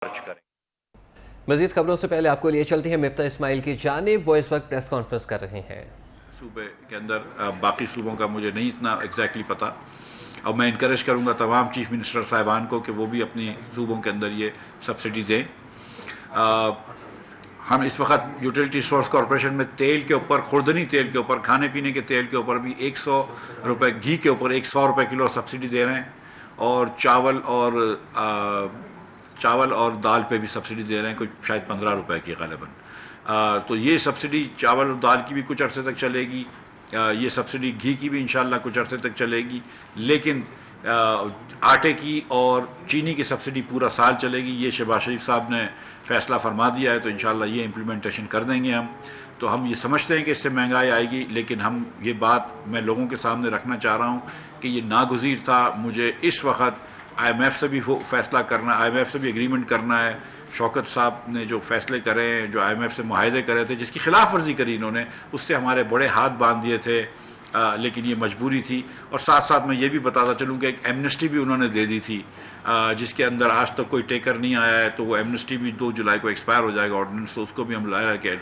करें। मजीद खबरों से पहले आपको लिए चलती है मिफ्ता इस्माइल की जानिब, वो इस वक्त प्रेस कॉन्फ्रेंस कर रहे हैं। सूबे के अंदर बाकी सूबों का मुझे नहीं इतना एग्जैक्टली पता, और मैं इनकरेज करूंगा तमाम चीफ मिनिस्टर साहिबान को कि वो भी अपनी सूबों के अंदर ये सब्सिडी दें। हम इस वक्त यूटिलिटी सोर्स कॉरपोरेशन में तेल के ऊपर, खुर्दनी तेल के ऊपर, खाने पीने के तेल के ऊपर भी 100 रुपये, घी के ऊपर 100 रुपये किलो सब्सिडी दे रहे हैं, और चावल और दाल पे भी सब्सिडी दे रहे हैं, कुछ शायद 15 रुपये की गालिबन। तो ये सब्सिडी चावल और दाल की भी कुछ अरसे तक चलेगी, ये सब्सिडी घी की भी इंशाल्लाह कुछ अरसे तक चलेगी, लेकिन आटे की और चीनी की सब्सिडी पूरा साल चलेगी। ये शहबाज शरीफ साहब ने फैसला फरमा दिया है, तो इंशाल्लाह ये इम्प्लीमेंटेशन कर देंगे हम। तो हम ये समझते हैं कि इससे महंगाई आएगी, लेकिन हम ये बात मैं लोगों के सामने रखना चाह रहा हूँ कि ये नागुज़ीर था। मुझे इस वक्त IMF से भी फैसला करना, IMF से भी एग्रीमेंट करना है। शौकत साहब ने जो फैसले करे हैं, जो IMF से मुआहदे करे थे, जिसकी खिलाफ वर्जी करी इन्होंने, उससे हमारे बड़े हाथ बांध दिए थे, लेकिन ये मजबूरी थी। और साथ साथ मैं ये भी बताता चलूँ कि एक एमनेस्टी भी उन्होंने दे दी थी, जिसके अंदर आज तक कोई टेकर नहीं आया है, तो वो एमनेस्टी भी 2 जुलाई को एक्सपायर हो जाएगा ऑर्डिनेंस, तो उसको भी हम लाया कि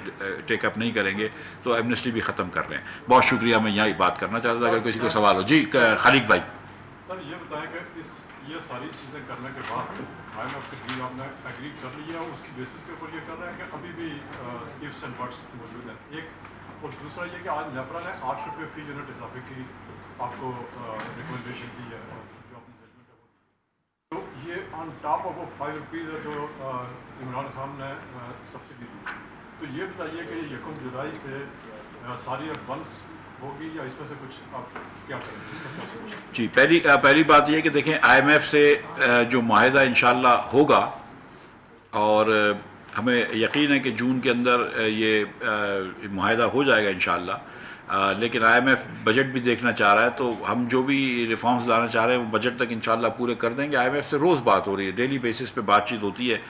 टेकअप नहीं करेंगे, तो एमनेस्टी भी ख़त्म कर रहे हैं। बहुत शुक्रिया, मैं यही बात करना चाहता था। अगर किसी को सवाल हो। जी खालिद भाई। सर ये बताएं कि ये सारी चीज़ें करने के बाद IMF के डील आपने एग्री कर लिया, उसकी बेसिस के ऊपर ये कर रहे हैं कि अभी भी इफ्स एंड बट्स मौजूद हैं, एक। और दूसरा ये कि आज नेपरा ने 8 रुपये फी यूनिट इजाफे की आपको रिकमेंडेशन दी है, जो अपनी जजमेंट है, तो ये ऑन टॉप ऑफ वो 5 रुपीज़ है जो इमरान खान ने सब्सिडी दी। तो ये बताइए कि 1 जुलाई से सारी बंस होगी या इसमें से कुछ आप क्या करेंगे? जी, पहली बात यह कि देखें, IMF से जो मुआहदा इंशाल्लाह होगा, और हमें यकीन है कि जून के अंदर ये मुआहदा हो जाएगा इंशाल्लाह। लेकिन IMF बजट भी देखना चाह रहा है, तो हम जो भी रिफॉर्म्स लाना चाह रहे हैं वो बजट तक इंशाल्लाह पूरे कर देंगे। IMF से रोज़ बात हो रही है, डेली बेसिस पे बातचीत होती है।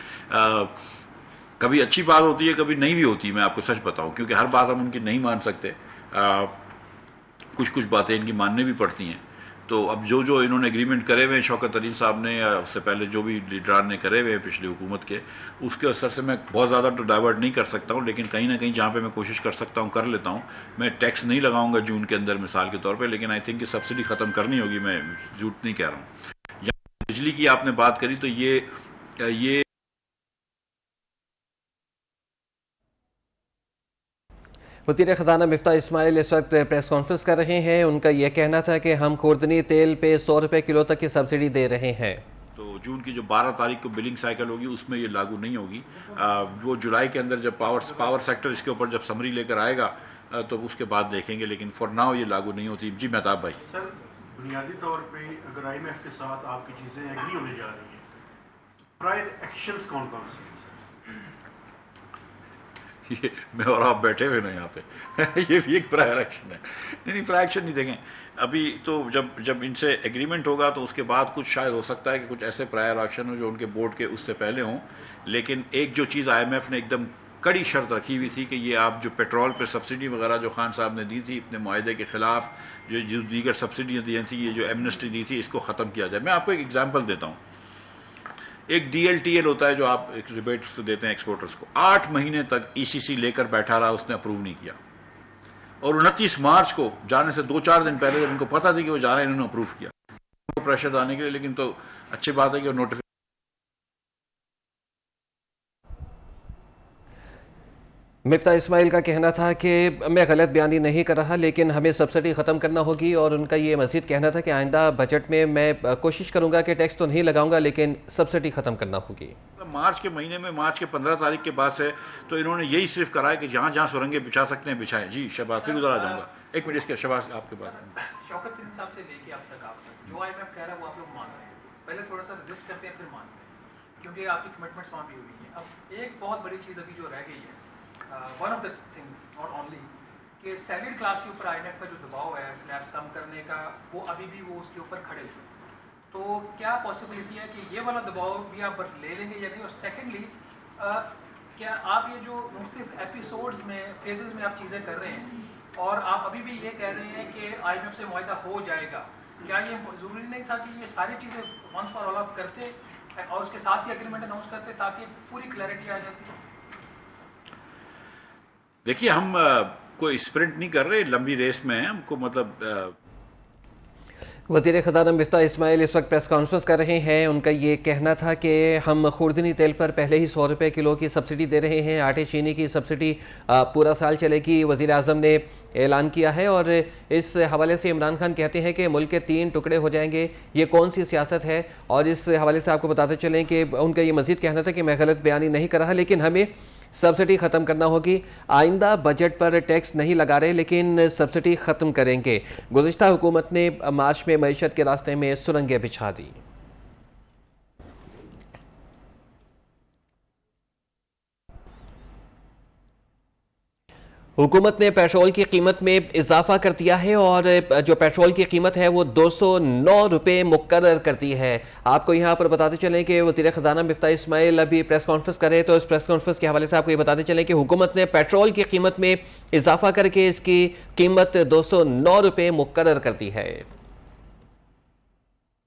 कभी अच्छी बात होती है, कभी नहीं भी होती, मैं आपको सच बताऊं, क्योंकि हर बात हम उनकी नहीं मान सकते। कुछ बातें इनकी माननी भी पड़ती हैं। तो अब जो इन्होंने एग्रीमेंट करे हुए हैं शौकत अली साहब ने, या उससे पहले जो भी लीडरान ने करे हुए हैं पिछली हुकूमत के, उसके असर से मैं बहुत ज़्यादा तो डाइवर्ट नहीं कर सकता हूँ, लेकिन कहीं ना कहीं जहाँ पे मैं कोशिश कर सकता हूँ कर लेता हूँ। मैं टैक्स नहीं लगाऊंगा जून के अंदर मिसाल के तौर पर, लेकिन आई थिंक कि सब्सिडी ख़त्म करनी होगी, मैं झूठ नहीं कह रहा हूँ। यहाँ बिजली की आपने बात करी, तो ये वज़ीर ख़ज़ाना मिफ्ता इस्माइल इस वक्त प्रेस कॉन्फ्रेंस कर रहे हैं। उनका यह कहना था कि हम खुर्दनी तेल पे 100 रुपये किलो तक की सब्सिडी दे रहे हैं। तो जून की जो 12 तारीख को बिलिंग साइकिल होगी उसमें ये लागू नहीं होगी। वो जुलाई के अंदर जब पावर सेक्टर इसके ऊपर जब समरी लेकर आएगा तो उसके बाद देखेंगे, लेकिन फॉर नाउ ये लागू नहीं होती। जी मेहताब भाई। सर बुनियादी तौर पे अगर IMF के साथ आपकी चीज़ें एग्री होने जा रही हैं, प्रायर एक्शंस कौन कौन से हैं? ये मैं और आप बैठे हुए ना यहाँ पे ये भी एक प्रायर एक्शन है। नहीं, प्रायर एक्शन नहीं देखें अभी तो। जब इनसे एग्रीमेंट होगा तो उसके बाद कुछ शायद हो सकता है कि कुछ ऐसे प्रायर एक्शन हो जो उनके बोर्ड के उससे पहले हों। लेकिन एक जो चीज़ IMF ने एकदम कड़ी शर्त रखी हुई थी कि ये आप जो पेट्रोल पर सब्सिडी वगैरह जो खान साहब ने दी थी अपने मुआहदे के ख़िलाफ़, जो दीगर सब्सिडियाँ दी थी, ये जो एमनेस्टी दी थी, इसको ख़त्म किया जाए। मैं आपको एक एग्जाम्पल देता हूँ। एक DLTL होता है जो आप एक रिबेट्स तो देते हैं एक्सपोर्टर्स को, 8 महीने तक ECC लेकर बैठा रहा, उसने अप्रूव नहीं किया, और 29 मार्च को जाने से 2-4 दिन पहले जब इनको पता थी कि वो जा रहे हैं, इन्होंने अप्रूव किया प्रेशर डालने के लिए। लेकिन तो अच्छी बात है कि नोटिफिकेशन। मिफ्ता इस्माइल का कहना था कि मैं गलत बयानी नहीं कर रहा, लेकिन हमें सब्सिडी ख़त्म करना होगी। और उनका ये मज़ीद कहना था कि आइंदा बजट में मैं कोशिश करूंगा कि टैक्स तो नहीं लगाऊंगा, लेकिन सब्सिडी ख़त्म करना होगी। मार्च के महीने में, मार्च के 15 तारीख के बाद से तो इन्होंने यही सिर्फ करा है कि जहाँ जहाँ सुरंगें बिछा सकते हैं बिछाएं। जी शहबाज, फिर उधर आ जाऊँगा 1 मिनट इसके। शहबाज आपके बाद। शौकत साहब से लेके अब तक जो IMF कह रहा है वो आप लोग मान रहे हैं, पहले थोड़ा सा रेजिस्ट करते हैं फिर मानते हैं, क्योंकि आपकी कमिटमेंट्स वहाँ भी हुई हैं। अब एक बहुत बड़ी चीज़ अभी जो रह गई है, one of the things not only कि सैलरी क्लास के ऊपर IMF का जो दबाव है स्लैब्स कम करने का, वो अभी भी वो उसके ऊपर खड़े हुए। तो क्या पॉसिबिलिटी है कि ये वाला दबाव भी आप ले लेंगे या नहीं? और सेकेंडली क्या आप ये जो मुख्तलिफ एपिसोड्स में, फेजेस में आप चीज़ें कर रहे हैं, और आप अभी भी ये कह रहे हैं कि IMF से मुआहदा हो जाएगा, क्या ये ज़रूरी नहीं था कि ये सारी चीज़ें वंस फॉर ऑल आप करते اور اس کے ساتھ ہی اگریمنٹ اناؤنس کرتے تاکہ پوری کلیئرٹی آ جاتی. دیکھیے ہم کوئی اسپرنٹ نہیں کر رہے, لمبی ریس میں ہیں ہم کو, مطلب وزیر خزانہ مفتاح اسماعیل اس وقت پریس کانفرنس کر رہے ہیں. ان کا یہ کہنا تھا کہ ہم خوردنی تیل پر پہلے ہی 100 روپے کلو کی سبسڈی دے رہے ہیں, آٹے چینی کی سبسڈی پورا سال چلے گی. وزیر اعظم نے اعلان کیا ہے اور اس حوالے سے عمران خان کہتے ہیں کہ ملک کے 3 ٹکڑے ہو جائیں گے. یہ کون سی سیاست ہے؟ اور اس حوالے سے آپ کو بتاتے چلیں کہ ان کا یہ مزید کہنا تھا کہ میں غلط بیانی نہیں کر رہا, لیکن ہمیں سبسڈی ختم کرنا ہوگی. آئندہ بجٹ پر ٹیکس نہیں لگا رہے لیکن سبسڈی ختم کریں گے. گزشتہ حکومت نے مارچ میں معیشت کے راستے میں سرنگیں بچھا دی. حکومت نے پیٹرول کی قیمت میں اضافہ کر دیا ہے اور جو پیٹرول کی قیمت ہے وہ 209 روپے مقرر کر دی ہے. آپ کو یہاں پر بتاتے چلیں کہ وزیر خزانہ مفتاح اسماعیل ابھی پریس کانفرنس کرے, تو اس پریس کانفرنس کے حوالے سے آپ کو یہ بتاتے چلیں کہ حکومت نے پیٹرول کی قیمت میں اضافہ کر کے اس کی قیمت 209 روپے مقرر کر دی ہے.